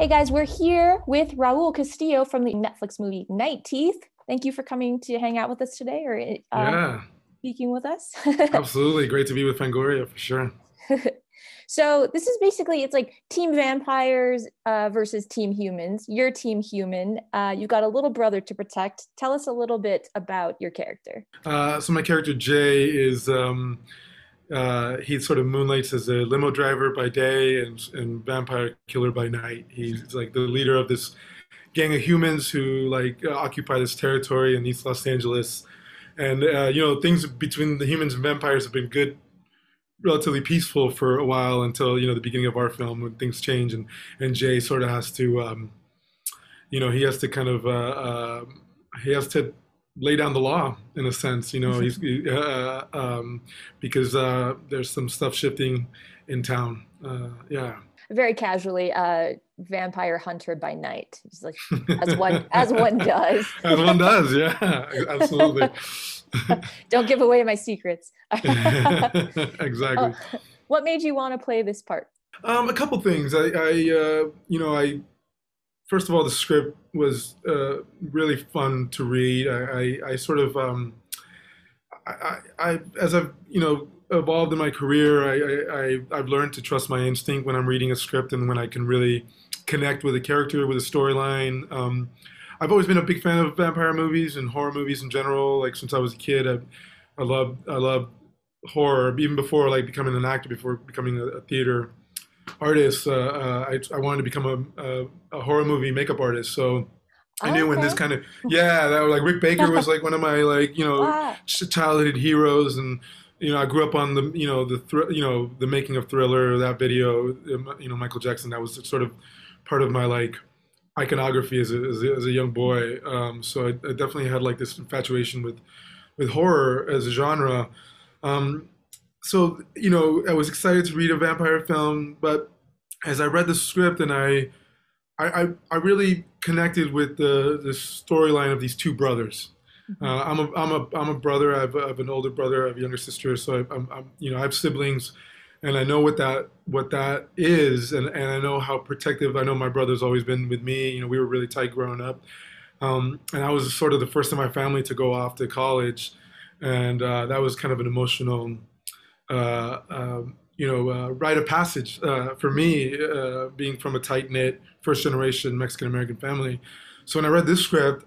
Hey guys, we're here with Raúl Castillo from the Netflix movie Night Teeth. Thank you for coming to hang out with us today or Yeah, speaking with us. absolutely. Great to be with Fangoria for sure. So this is basically, it's like team vampires versus team humans. You're team human. You've got a little brother to protect. Tell us a little bit about your character. So my character Jay is he sort of moonlights as a limo driver by day and vampire killer by night. He's like the leader of this gang of humans who occupy this territory in East Los Angeles. And things between the humans and vampires have been good, relatively peaceful for a while until the beginning of our film when things change and Jay sort of has to he has to kind of he has to lay down the law in a sense. Because there's some stuff shifting in town. Yeah. Very casually, vampire hunter by night, just like as one does. As one does, yeah, absolutely. Don't give away my secrets. Exactly. What made you want to play this part? A couple things. I first of all, the script was really fun to read. I sort of as I've evolved in my career, I've learned to trust my instinct when I'm reading a script and when I can really connect with a character, with a storyline. I've always been a big fan of vampire movies and horror movies in general. Like since I was a kid, I love horror even before like becoming an actor, before becoming a theater artist. I wanted to become a horror movie makeup artist. So I knew when this Okay. kind of like Rick Baker was like one of my Ah, childhood heroes, and I grew up on the making of Thriller, that video, Michael Jackson. That was sort of part of my like iconography as a young boy. So I definitely had like this infatuation with horror as a genre. Um, so I was excited to read a vampire film, but as I read the script and I really connected with the storyline of these two brothers. mhm. I'm a brother. I have an older brother. I have a younger sister. So I have siblings, and I know what that is, and I know how protective. I know my brother's always been with me. We were really tight growing up, and I was sort of the first in my family to go off to college, and that was kind of an emotional rite of passage for me, being from a tight knit first generation Mexican American family. So when I read this script,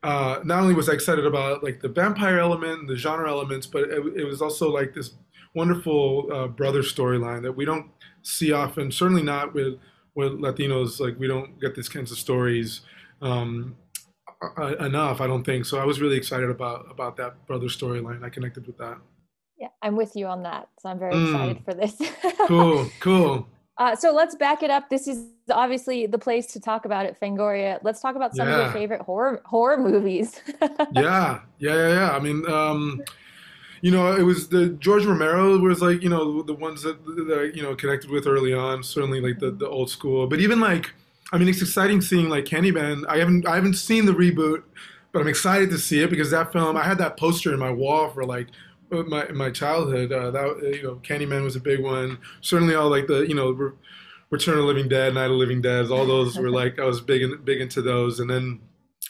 not only was I excited about like the vampire element, the genre elements, but it was also like this wonderful brother storyline that we don't see often. Certainly not with Latinos. Like we don't get these kinds of stories enough. I don't think so. I was really excited about that brother storyline. I connected with that. Yeah, I'm with you on that. So I'm very excited Mm, for this. cool, cool. So let's back it up. This is obviously the place to talk about it, Fangoria. Let's talk about some of your Yeah, favorite horror movies. yeah. I mean, it was the George Romero was like, the ones that connected with early on. Certainly, like the old school, but even like, I mean, it's exciting seeing like Candyman. I haven't seen the reboot, but I'm excited to see it because that film. I had that poster in my wall for like my childhood. Candyman was a big one. Certainly, all like the Return of the Living Dead, Night of the Living Dead, all those were like I was big into those. And then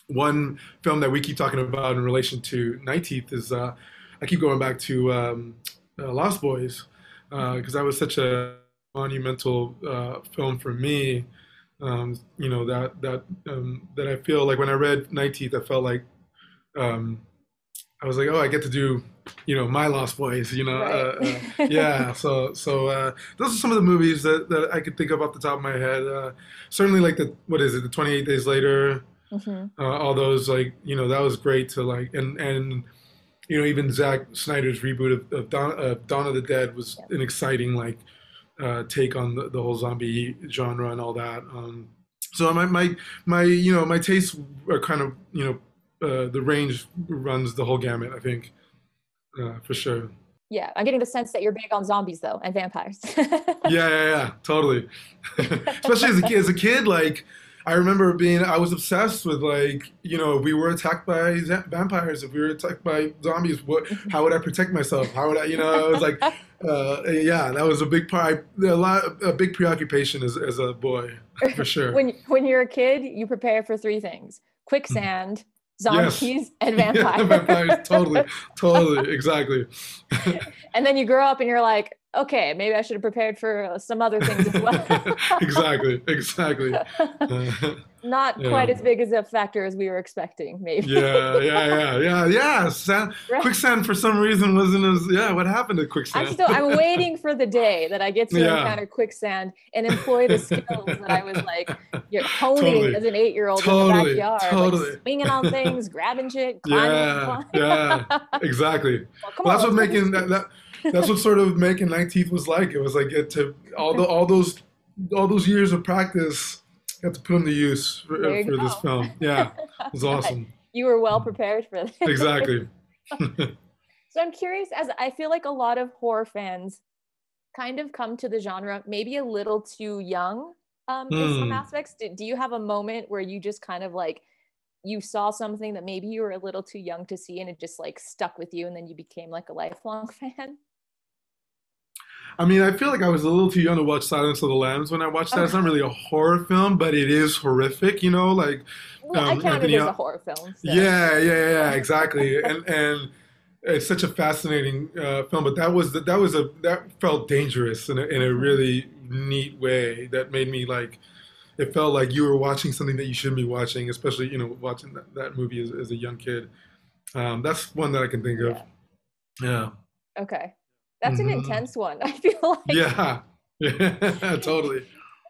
one film that we keep talking about in relation to Night Teeth is I keep going back to Lost Boys because that was such a monumental film for me. That I feel like when I read Night Teeth, I felt like um, I was like, oh, I get to do, my Lost Boys, Right. yeah. So those are some of the movies that I could think of off the top of my head. Certainly, like what is it, the 28 Days Later, Hmm. all those, like, that was great to like, and even Zack Snyder's reboot of Dawn of the Dead was Yep. an exciting like take on the whole zombie genre and all that. So my tastes are kind of the range runs the whole gamut. I think for sure. Yeah, I'm getting the sense that you're big on zombies though and vampires. Yeah, totally. Especially as a kid, like I remember I was obsessed with like, if we were attacked by vampires, if we were attacked by zombies, how would I protect myself? How would I, it was like, yeah, that was a big part, a big preoccupation as a boy, for sure. When you're a kid, you prepare for three things: quicksand, Yes. zombies, and Yeah, vampires. vampires, totally, totally, exactly. And then you grow up and you're like, okay, maybe I should have prepared for some other things as well. Exactly, exactly. Not Yeah. quite as big as a factor as we were expecting, maybe. Yeah. Right. Quicksand for some reason wasn't as, yeah, what happened to quicksand? I'm waiting for the day that I get to Yeah. encounter quicksand and employ the skills that I was like, honing Totally. as an 8-year-old in the Totally. backyard, like Totally. swinging on things, grabbing shit, Yeah. climbing. Yeah. Exactly. Well, come Well, on, that's what let's go to making school. that's what sort of making 19th was like. It was like all those years of practice, got to put them to use There you for this go. film. Yeah. It was Right. awesome. You were well prepared for this. Exactly. So I'm curious, as I feel like a lot of horror fans kind of come to the genre maybe a little too young in some Hmm. aspects. Do you have a moment where you just kind of like you saw something that maybe you were a little too young to see and it just like stuck with you and then you became like a lifelong fan? I mean, I feel like I was a little too young to watch Silence of the Lambs when I watched that. It's not Okay. really a horror film, but it is horrific, like Well, I count it Anthony. as a horror film, so. Yeah, exactly. And it's such a fascinating film, but that felt dangerous in a Mhm. really neat way that made me like it felt like you were watching something that you shouldn't be watching, especially watching that movie as a young kid. That's one that I can think of. Yeah. Yeah. Okay. That's an Hmm. intense one. I feel like Yeah. Yeah. Totally.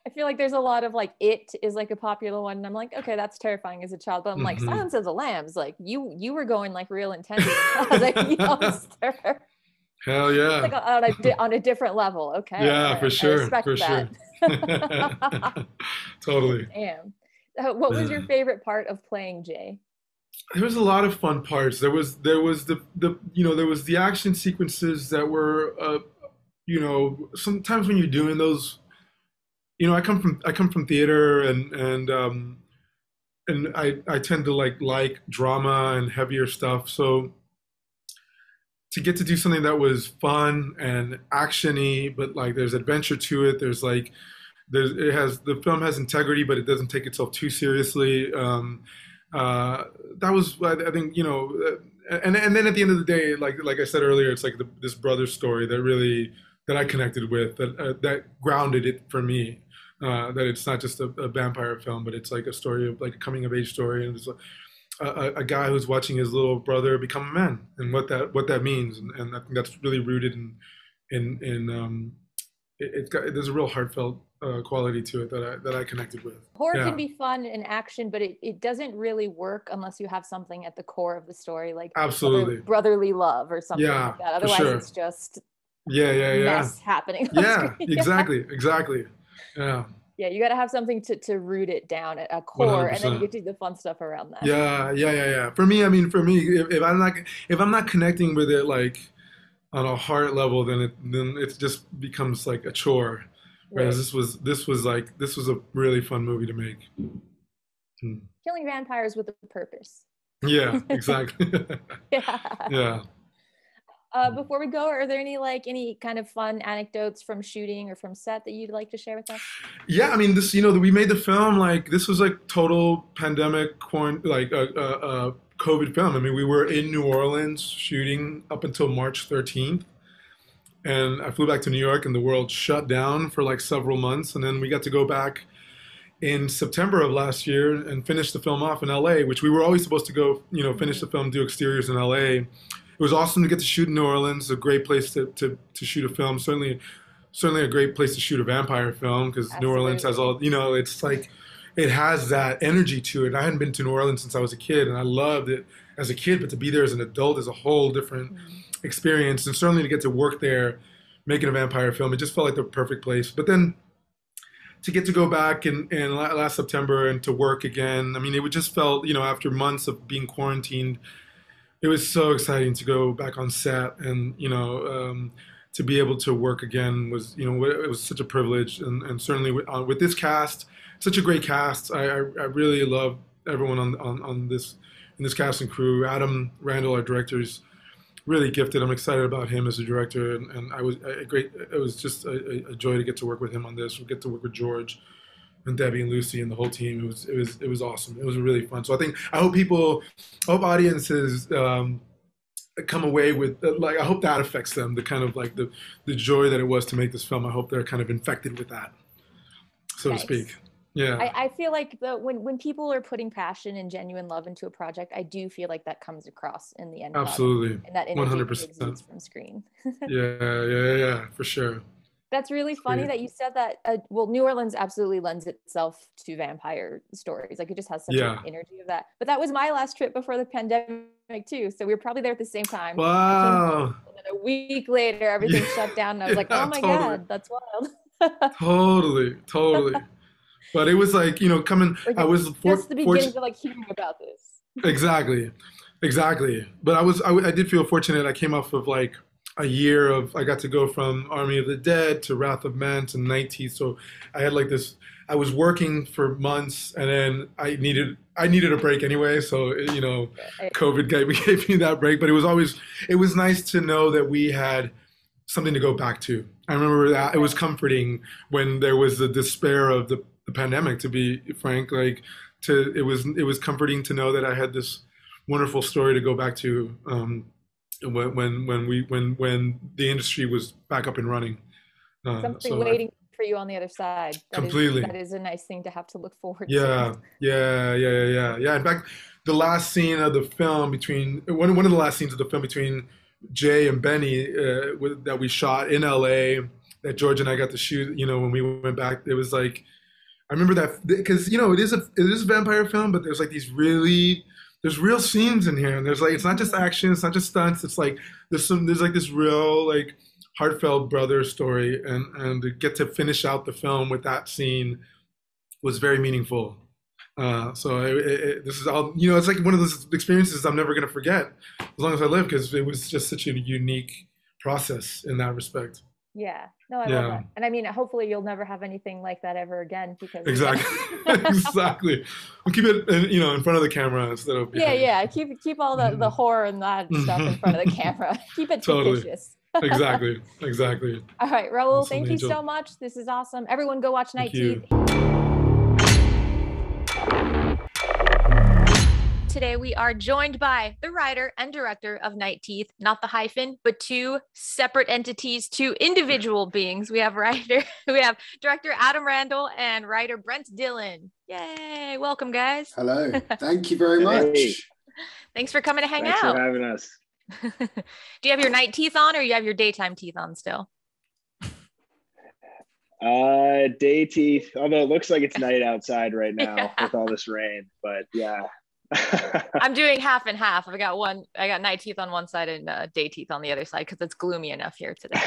I feel like there's a lot of like it is like a popular one, and I'm like, okay, that's terrifying as a child. But I'm like, Hmm. Silence of the Lambs, like you were going like real intense as a youngster. Hell Like yeah. on a different level. Okay, all Yeah, for right, I sure, respect for that. sure. Totally. Damn. What was your Yeah. favorite part of playing Jay? There was a lot of fun parts. There was there was the action sequences that were sometimes when you're doing those, I come from theater and I tend to like drama and heavier stuff. So to get to do something that was fun and actiony, but like there's adventure to it. The film has integrity, but it doesn't take itself too seriously. That was, I think, and then at the end of the day, like I said earlier, it's like this brother story that I connected with, that grounded it for me. That it's not just a vampire film, but it's like a story of like a coming of age story, and it's a guy who's watching his little brother become a man, and what that means, and I think that's really rooted in there's a real heartfelt quality to it that I connected with. Horror can Yeah, be fun and action, but it doesn't really work unless you have something at the core of the story, like absolutely. brotherly love or something Yeah, like that. for Otherwise, sure. it's just Yeah. mess happening on Yeah, screen. exactly. Yeah, Yeah, you got to have something to root it down at a core, and then you 100%. get to do the fun stuff around that. Yeah. For me, I mean, if I'm not connecting with it like on a heart level, then it just becomes like a chore. Whereas Right. this was a really fun movie to make. Hmm. Killing vampires with a purpose. Yeah, exactly. Yeah. Yeah. Before we go, are there any kind of fun anecdotes from shooting or from set that you'd like to share with us? Yeah, I mean, we made the film like this was like total pandemic like a COVID film. I mean, we were in New Orleans shooting up until March 13th, and I flew back to New York, and the world shut down for like several months, and then we got to go back in September of last year and finish the film off in LA, which we were always supposed to go, finish Mhm. the film, do exteriors in LA. It was awesome to get to shoot in New Orleans, a great place to shoot a film. Certainly a great place to shoot a vampire film because New Orleans has Absolutely. all, it's like it has that energy to it. I hadn't been to New Orleans since I was a kid, and I loved it as a kid, but to be there as an adult is a whole different Mhm. experience. And certainly to get to work there making a vampire film, it just felt like the perfect place. But then to get to go back in last September and to work again, I mean, it would just felt, after months of being quarantined, it was so exciting to go back on set and to be able to work again was it was such a privilege and certainly with this cast such a great cast. I really love everyone on this in this cast and crew. Adam Randall, our director, is really gifted. I'm excited about him as a director, and I was a great. It was just a joy to get to work with him on this. We get to work with George and Debbie and Lucy and the whole team. It was awesome. It was really fun. So I hope audiences come away with like I hope that affects them. The kind of like the joy that it was to make this film. I hope they're kind of infected with that, so to speak. Yeah. I feel like when people are putting passion and genuine love into a project, I do feel like that comes across in the end. Absolutely. And that energy exudes from screen. Yeah, for sure. That's really funny that you said that. Well, New Orleans absolutely lends itself to vampire stories. Like it just has such an energy of that. But that was my last trip before the pandemic too. So we were probably there at the same time. Wow. And then a week later, everything shut down. And I was like, oh my God, that's wild. Totally. But it was like, coming, like I was just the beginning to like hearing about this. Exactly. But I did feel fortunate. I came off of like a year of, I got to go from Army of the Dead to Wrath of Man to Night Teeth. So I had like this, I was working for months and then I needed a break anyway. So, COVID gave me that break, but it was nice to know that we had something to go back to. I remember that it was comforting when there was the despair of the pandemic, to be frank. Like it was comforting to know that I had this wonderful story to go back to when the industry was back up and running. Something waiting for you on the other side. That is a nice thing to have to look forward to. Yeah. In fact, the last scene of the film between one of the last scenes of the film between Jay and Benny that we shot in LA, that George and I got to shoot, when we went back, it was like, I remember that because it is a vampire film, but there's like there's real scenes in here, and there's like, it's not just action, it's not just stunts, it's like there's like this real like heartfelt brother story, and to get to finish out the film with that scene was very meaningful. So this is all, it's like one of those experiences I'm never gonna forget as long as I live, because it was just such a unique process in that respect. Yeah, no, I love that. And I mean, hopefully you'll never have anything like that ever again, because exactly. We'll keep it, in front of the camera instead of behind. Yeah. Keep all the horror and that stuff in front of the camera. Keep it fictitious. Exactly. All right, Raúl, awesome, thank Angel. You so much. This is awesome. Everyone go watch Night Teeth. Today we are joined by the writer and director of Night Teeth, not the hyphen, but two separate entities, two individual beings. We have director Adam Randall and writer Brent Dillon. Yay! Welcome, guys. Hello. Thank you very much. Hey. Thanks for coming to hang out. Thanks for having us. Do you have your night teeth on, or you have your daytime teeth on still? Day teeth. Although it looks like it's night outside right now with all this rain, but yeah. I'm doing half and half. I got night teeth on one side and day teeth on the other side because it's gloomy enough here today.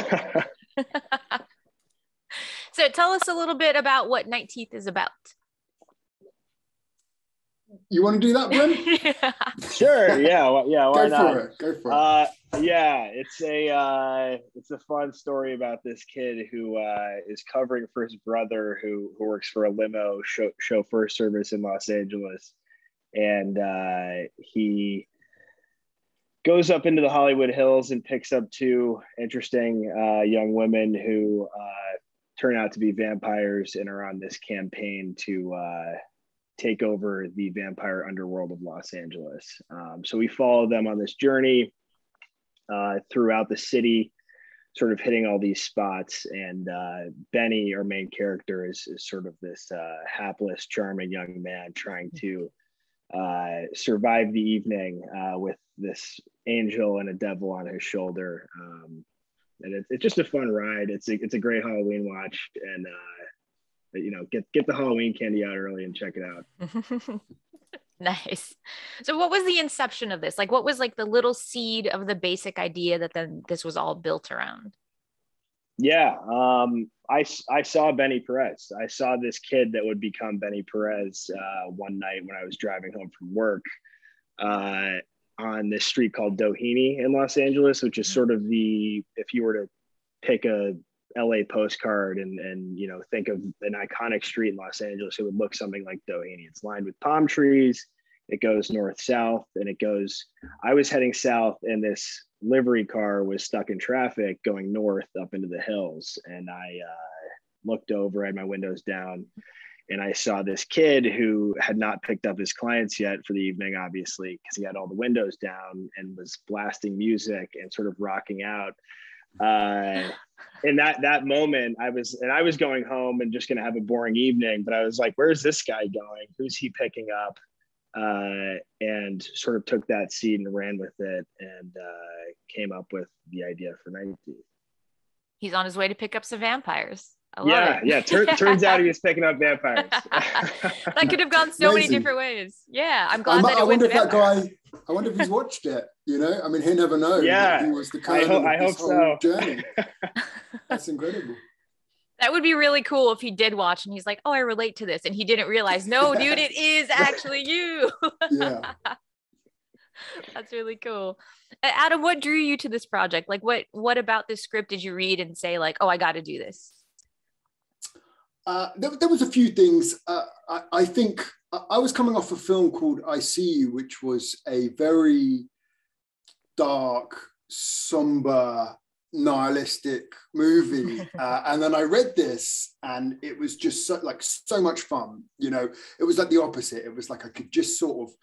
So tell us a little bit about what Night Teeth is about. You want to do that, Brent? Sure. Yeah. Why not? Go for it. Yeah, it's a fun story about this kid who is covering for his brother who works for a limo chauffeur service in Los Angeles. And he goes up into the Hollywood Hills and picks up two interesting young women who turn out to be vampires and are on this campaign to take over the vampire underworld of Los Angeles. So we follow them on this journey throughout the city, sort of hitting all these spots. And Benny, our main character, is sort of this hapless, charming young man trying to survive the evening with this angel and a devil on his shoulder, and it's just a fun ride. It's a great Halloween watch, and get the Halloween candy out early and check it out. Nice. So what was the inception of this? Like, what was like the little seed of the basic idea that then this was all built around? Yeah, I saw Benny Perez. I saw this kid that would become Benny Perez one night when I was driving home from work on this street called Doheny in Los Angeles, which is sort of if you were to pick a LA postcard and think of an iconic street in Los Angeles, it would look something like Doheny. It's lined with palm trees. It goes north-south, and I was heading south, and this livery car was stuck in traffic going north up into the hills. And I looked over, I had my windows down, and I saw this kid who had not picked up his clients yet for the evening, obviously, because he had all the windows down and was blasting music and sort of rocking out. In that moment, I was going home and just going to have a boring evening, but I was like, where's this guy going? Who's he picking up? And sort of took that seed and ran with it, and came up with the idea for 19th. He's on his way to pick up some vampires. I love it. Yeah. Turns out he was picking up vampires. That could have gone so many different ways. Yeah, I'm glad that it I went wonder if that vampire. guy. I wonder if he's watched it. I mean, he'll never know. Yeah, he was the colonel I of this hope whole so. journey. That's incredible. That would be really cool if he did watch and he's like, oh, I relate to this. And he didn't realize, no, dude, it is actually you. Yeah. That's really cool. Adam, what drew you to this project? Like, what about this script did you read and say like, oh, I got to do this? There was a few things. I think I was coming off a film called I See You, which was a very dark, somber, nihilistic movie. And then I read this, and it was just so much fun. It was like the opposite. It was like I could just sort of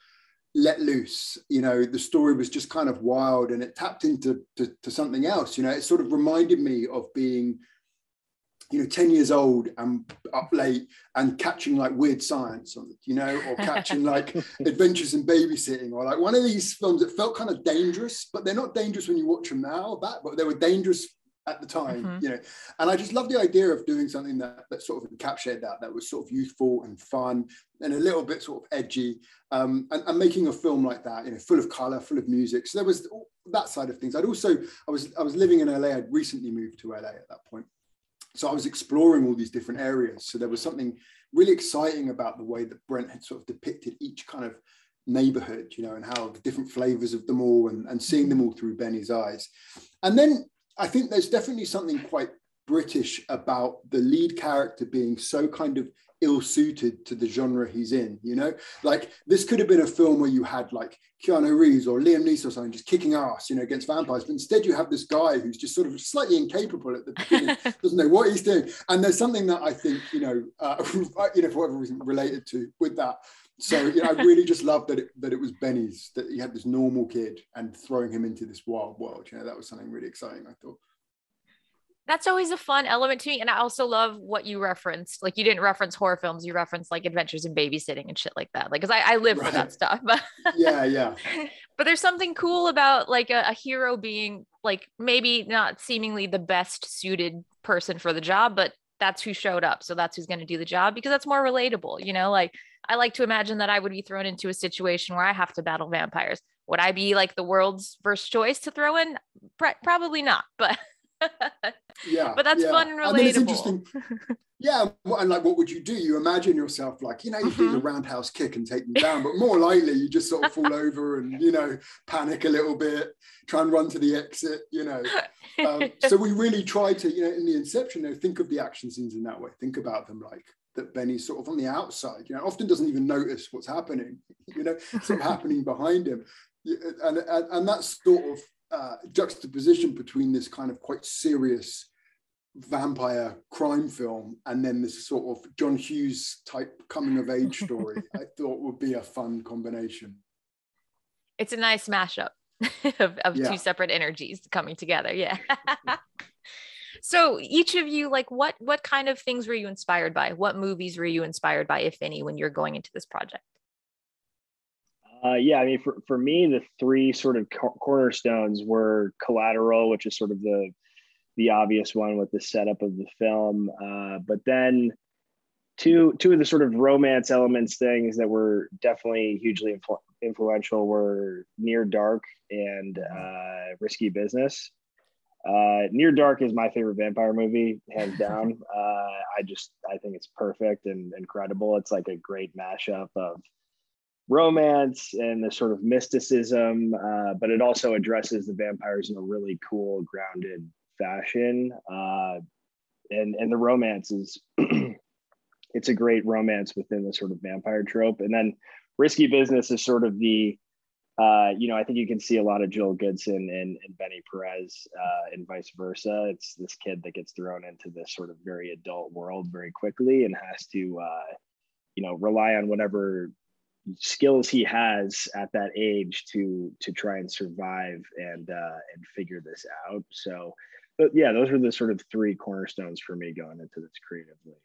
let loose. The story was just kind of wild, and it tapped into something else. It sort of reminded me of being 10 years old and up late and catching like Weird Science on or catching like Adventures in Babysitting, or like one of these films that felt kind of dangerous, but they're not dangerous when you watch them now but they were dangerous at the time. And I just love the idea of doing something that sort of encapsulated that was sort of youthful and fun and a little bit sort of edgy, and making a film like that, full of color, full of music. So there was that side of things. I was living in LA. I'd recently moved to LA at that point. So I was exploring all these different areas. So there was something really exciting about the way that Brent had sort of depicted each kind of neighborhood, and how the different flavors of them all, and seeing them all through Benny's eyes. And then I think there's definitely something quite British about the lead character being so kind of ill-suited to the genre he's in. Like this could have been a film where you had like Keanu Reeves or Liam Neeson or something just kicking ass, against vampires, but instead you have this guy who's just sort of slightly incapable at the beginning, doesn't know what he's doing. And there's something that I think for whatever reason related to with that. So I really just loved that it was Benny's, that he had this normal kid and throwing him into this wild world. That was something really exciting, I thought. That's always a fun element to me. And I also love what you referenced. Like, you didn't reference horror films, you referenced like Adventures in Babysitting and shit like that. Like, because I live for that stuff. But yeah. But there's something cool about like a hero being like maybe not seemingly the best suited person for the job, but that's who showed up. So that's who's going to do the job, because that's more relatable. Like, I like to imagine that I would be thrown into a situation where I have to battle vampires. Would I be like the world's first choice to throw in? Probably not, but but that's fun and relatable. I mean, it's interesting. And like, what would you do? You imagine yourself like, you do the roundhouse kick and take them down, but more likely you just sort of fall over and, panic a little bit, try and run to the exit, So we really try to, in the inception, think of the action scenes in that way. Think about them like that Benny's sort of on the outside, often doesn't even notice what's happening, sort of happening behind him. And that's sort of juxtaposition between this kind of quite serious vampire crime film and then this sort of John Hughes type coming of age story, I thought would be a fun combination. It's a nice mashup of two separate energies coming together. Yeah. So each of you, like, what kind of things were you inspired by? What movies were you inspired by, if any, when you're going into this project? I mean, for me, the three sort of cornerstones were Collateral, which is sort of the obvious one with the setup of the film. But then two of the sort of romance elements things that were definitely hugely influential were Near Dark and Risky Business. Near Dark is my favorite vampire movie, hands down. I think it's perfect and incredible. It's like a great mashup of romance and the sort of mysticism, but it also addresses the vampires in a really cool, grounded fashion. and the romance is it's a great romance within the sort of vampire trope. And then Risky Business is sort of the I think you can see a lot of Joel Goodson and Benny Perez and vice versa. It's this kid that gets thrown into this sort of very adult world very quickly and has to rely on whatever skills he has at that age to try and survive and figure this out. So, but yeah, those are the sort of three cornerstones for me going into this creatively.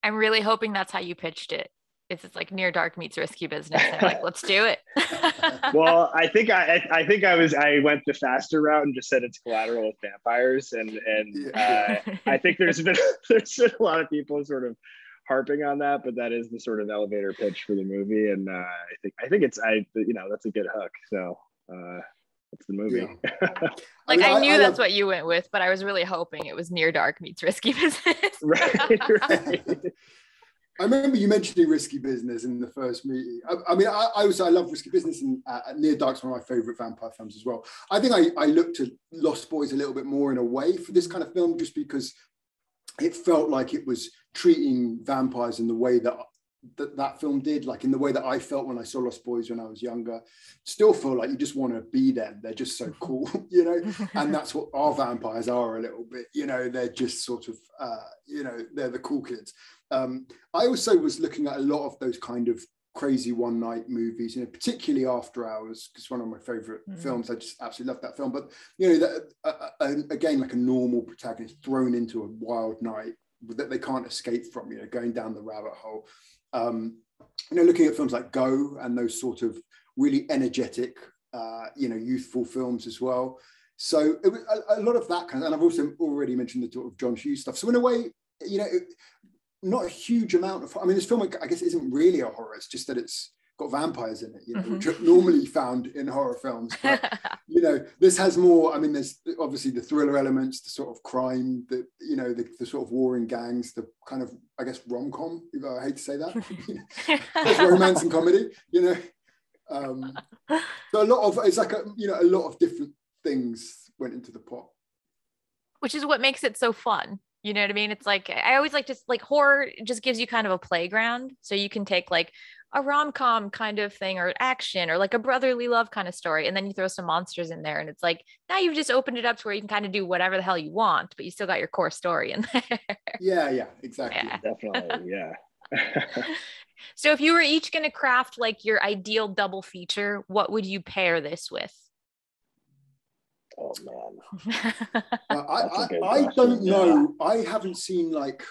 I'm really hoping that's how you pitched it. It's like Near Dark meets Risky Business. And like, let's do it. Well, I think I went the faster route and just said it's Collateral with vampires, and I think there's been a lot of people sort of harping on that, but that is the sort of elevator pitch for the movie, and I think it's that's a good hook. So that's the movie. Yeah. I knew that's what you went with, but I was really hoping it was Near Dark meets Risky Business. right. I remember you mentioning Risky Business in the first meeting. I love Risky Business, and Near Dark's one of my favorite vampire films as well. I think I looked at Lost Boys a little bit more in a way for this kind of film, just because it felt like it was treating vampires in the way that film did, like in the way that I felt when I saw Lost Boys when I was younger. Still feel like you just want to be them. They're just so cool, and that's what our vampires are a little bit, they're just sort of, they're the cool kids. I also was looking at a lot of those kind of crazy one night movies, particularly After Hours, because one of my favorite films. I just absolutely love that film. But again, like a normal protagonist thrown into a wild night that they can't escape from, going down the rabbit hole. Looking at films like Go and those sort of really energetic, youthful films as well. So it was a lot of that kind of, and I've also already mentioned the sort of John Hughes stuff. So in a way, not a huge amount of, this film, I guess, isn't really a horror. It's just that it's got vampires in it, which are normally found in horror films. But, this has more, there's obviously the thriller elements, the sort of crime, the sort of warring gangs, the kind of, I guess, rom-com, I hate to say that. There's romance and comedy, So a lot of, it's like, a lot of different things went into the pot. Which is what makes it so fun. You know what I mean? It's like, I always like to, like, horror just gives you kind of a playground. So you can take like a rom-com kind of thing, or action, or like a brotherly love kind of story. And then you throw some monsters in there. And it's like, now you've just opened it up to where you can kind of do whatever the hell you want, but you still got your core story in there. Yeah, exactly. Yeah. Definitely, yeah. So if you were each going to craft like your ideal double feature, what would you pair this with? Oh man, I don't know. I haven't seen like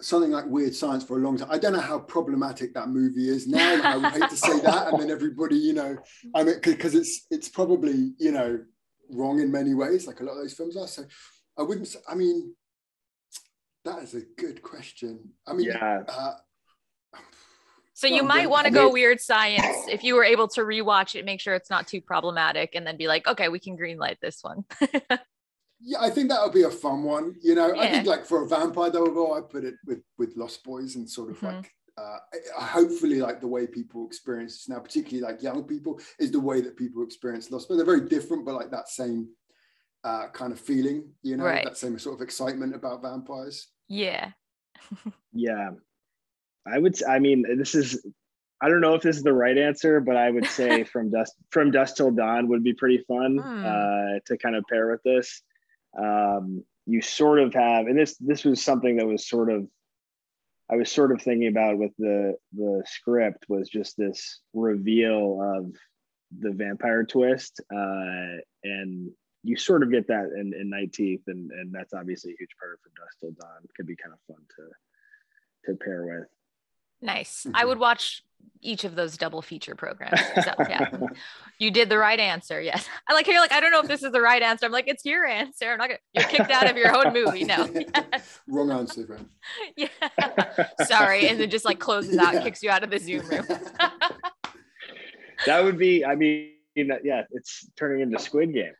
something like Weird Science for a long time. I don't know how problematic that movie is now. I would hate to say that, and then everybody, because it's probably wrong in many ways, like a lot of those films are. So I wouldn't say, that is a good question. Yeah. So you might want to go Weird Science if you were able to rewatch it, make sure it's not too problematic, and then be like, okay, we can greenlight this one. Yeah, I think that would be a fun one. I think like for a vampire though, I put it with Lost Boys, and sort of like hopefully like the way people experience this now, particularly like young people, is the way that people experience Lost Boys. They're very different, but like that same kind of feeling, right. That same sort of excitement about vampires. Yeah. Yeah. I don't know if this is the right answer, but I would say From Dusk Till Dawn would be pretty fun to kind of pair with this. You sort of have, and this was something that I was sort of thinking about with the script, was just this reveal of the vampire twist, and you sort of get that in Night Teeth, and that's obviously a huge part of From Dusk Till Dawn. It could be kind of fun to pair with. Nice. I would watch each of those double feature programs. So yeah, you did the right answer. Yes. I like how you're like, I don't know if this is the right answer. I'm like, it's your answer. I'm not gonna, you're kicked out of your own movie. No. Yes. Wrong answer, Brent. Yeah. Sorry. And then just like closes out and kicks you out of the Zoom room. That would be, it's turning into Squid Game.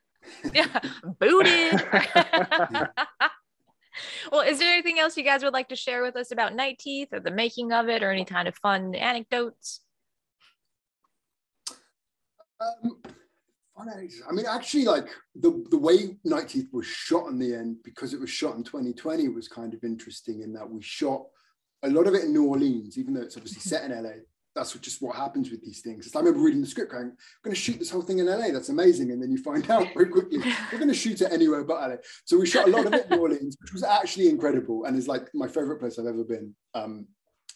Yeah. Booted. Well, is there anything else you guys would like to share with us about Night Teeth, or the making of it, or any kind of fun anecdotes? I mean, actually, like the way Night Teeth was shot in the end, because it was shot in 2020, was kind of interesting in that we shot a lot of it in New Orleans, even though it's obviously set in LA. That's just what happens with these things. I remember reading the script going, I'm going to shoot this whole thing in LA. That's amazing. And then you find out very quickly, we're going to shoot it anywhere but LA. So we shot a lot of it in New Orleans, which was actually incredible and is like my favorite place I've ever been.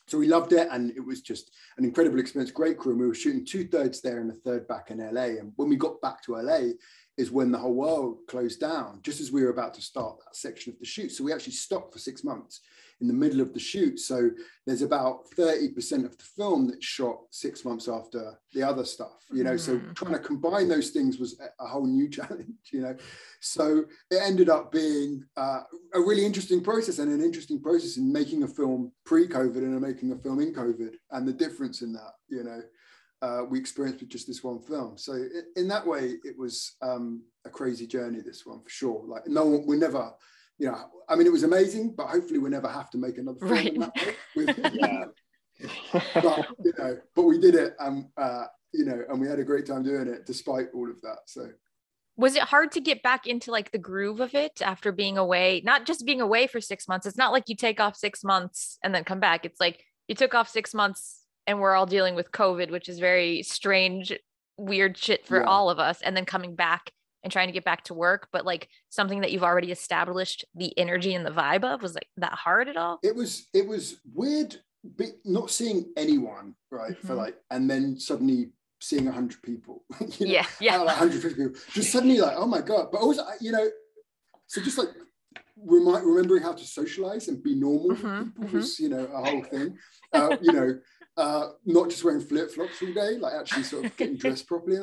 So we loved it, and it was just an incredible experience, great crew. And we were shooting 2/3 there and a third back in LA. And when we got back to LA is when the whole world closed down, just as we were about to start that section of the shoot. So we actually stopped for 6 months in the middle of the shoot. So there's about 30% of the film that's shot 6 months after the other stuff, you know, so trying to combine those things was a whole new challenge, you know. So it ended up being a really interesting process, and an interesting process in making a film pre-COVID and making a film in COVID, and the difference in that, you know, we experienced with just this one film. So in that way, it was a crazy journey, this one, for sure. Like, no one, we never, you know, I mean, it was amazing, but hopefully we never have to make another film in that way. Yeah. But, you know, but we did it, and you know, and we had a great time doing it despite all of that. So was it hard to get back into like the groove of it after being away, not just being away for 6 months? It's not like you take off 6 months and then come back. It's like you took off 6 months and we're all dealing with COVID, which is very strange, weird shit for all of us. And then coming back and trying to get back to work, but like something that you've already established the energy and the vibe of. Was like that hard at all? It was weird, not seeing anyone, right, for like, and then suddenly seeing 100 people, you know, like 150 people, just suddenly like, oh my God. But also, you know, so just like remembering how to socialize and be normal with people was, you know, a whole thing. You know, not just wearing flip-flops all day, like actually sort of getting dressed properly.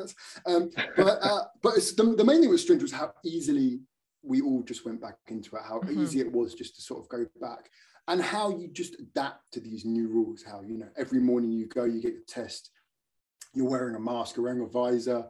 But it's, the main thing that was strange was how easily we all just went back into it, how easy it was just to sort of go back, and how you just adapt to these new rules. How, you know, every morning you go, you get your test, you're wearing a mask, you're wearing a visor,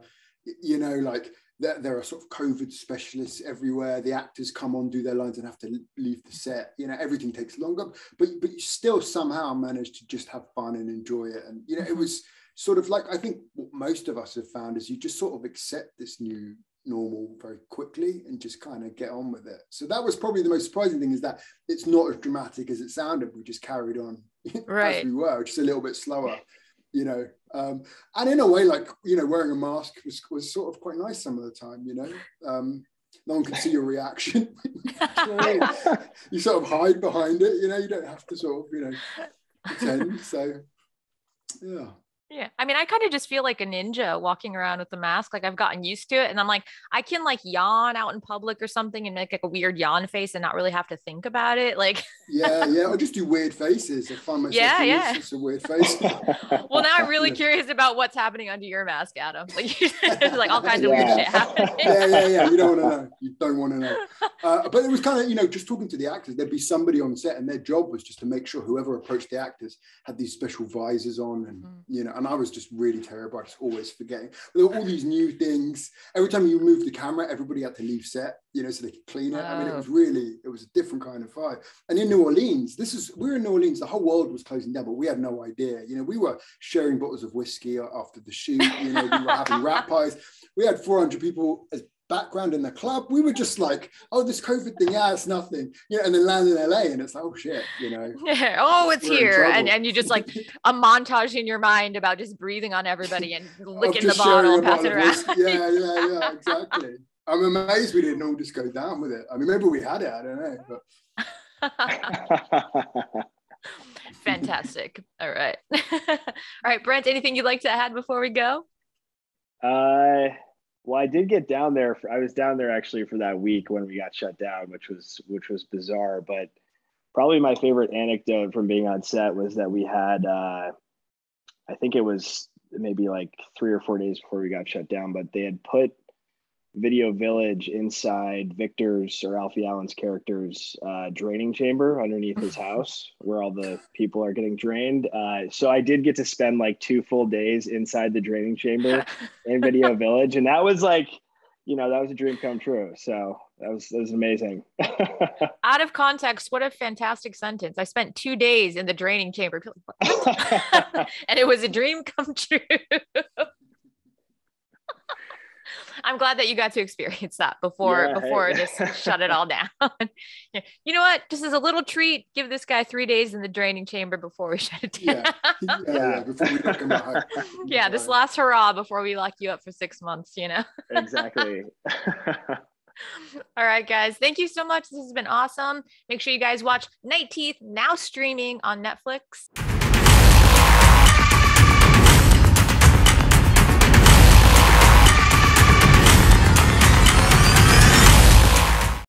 you know, like there are sort of COVID specialists everywhere. The actors come on, do their lines, and have to leave the set. You know, everything takes longer, but you still somehow manage to just have fun and enjoy it. And, you know, it was sort of like, I think what most of us have found is you just sort of accept this new normal very quickly and just kind of get on with it. So that was probably the most surprising thing, is that it's not as dramatic as it sounded. We just carried on as we were, just a little bit slower. You know, and in a way, like, you know, wearing a mask was sort of quite nice some of the time, you know. No one can see your reaction. You sort of hide behind it, you know, you don't have to sort of, you know, pretend. So yeah, I mean, I kind of just feel like a ninja walking around with the mask. Like, I've gotten used to it, and I'm like, I can like yawn out in public or something and make like a weird yawn face and not really have to think about it. Like, or just do weird faces. I find myself doing just a weird face. Well, now I'm really curious about what's happening under your mask, Adam. Like, there's like all kinds of weird shit happening. Yeah. You don't want to know. You don't want to know. But it was kind of, you know, just talking to the actors. There'd be somebody on set, and their job was just to make sure whoever approached the actors had these special visors on, and you know. And I was just really terrible. I just always forgetting. There were all these new things. Every time you moved the camera, everybody had to leave set, you know, so they could clean it. I mean, it was a different kind of vibe. And in New Orleans, we were in New Orleans, the whole world was closing down, but we had no idea. You know, we were sharing bottles of whiskey after the shoot. You know, we were having rat pies. We had 400 people as background in the club. We were just like, oh, this COVID thing, it's nothing, you know. And then land in LA, and it's like, oh shit, you know. It's here, and you just like a montage in your mind about just breathing on everybody and licking the bottle and passing it around. Yeah, exactly. I'm amazed we didn't all just go down with it. I mean, maybe we had it, I don't know. But fantastic. All right. All right, Brent, anything you'd like to add before we go? Well, I did get down there. I was down there actually for that week when we got shut down, which was bizarre. But probably my favorite anecdote from being on set was that we had, I think it was maybe like 3 or 4 days before we got shut down, but they had put Video Village inside Victor's, or Alfie Allen's character's, draining chamber underneath his house where all the people are getting drained. So I did get to spend like 2 full days inside the draining chamber in Video Village. And that was like, you know, that was a dream come true. So that was amazing. Out of context, what a fantastic sentence. I spent 2 days in the draining chamber. And it was a dream come true. I'm glad that you got to experience that before just shut it all down. Yeah. You know what? Just as a little treat, give this guy 3 days in the draining chamber before we shut it down. Yeah, before we knock him out. Yeah, this last hurrah before we lock you up for 6 months, you know? Exactly. All right, guys. Thank you so much. This has been awesome. Make sure you guys watch Night Teeth, now streaming on Netflix.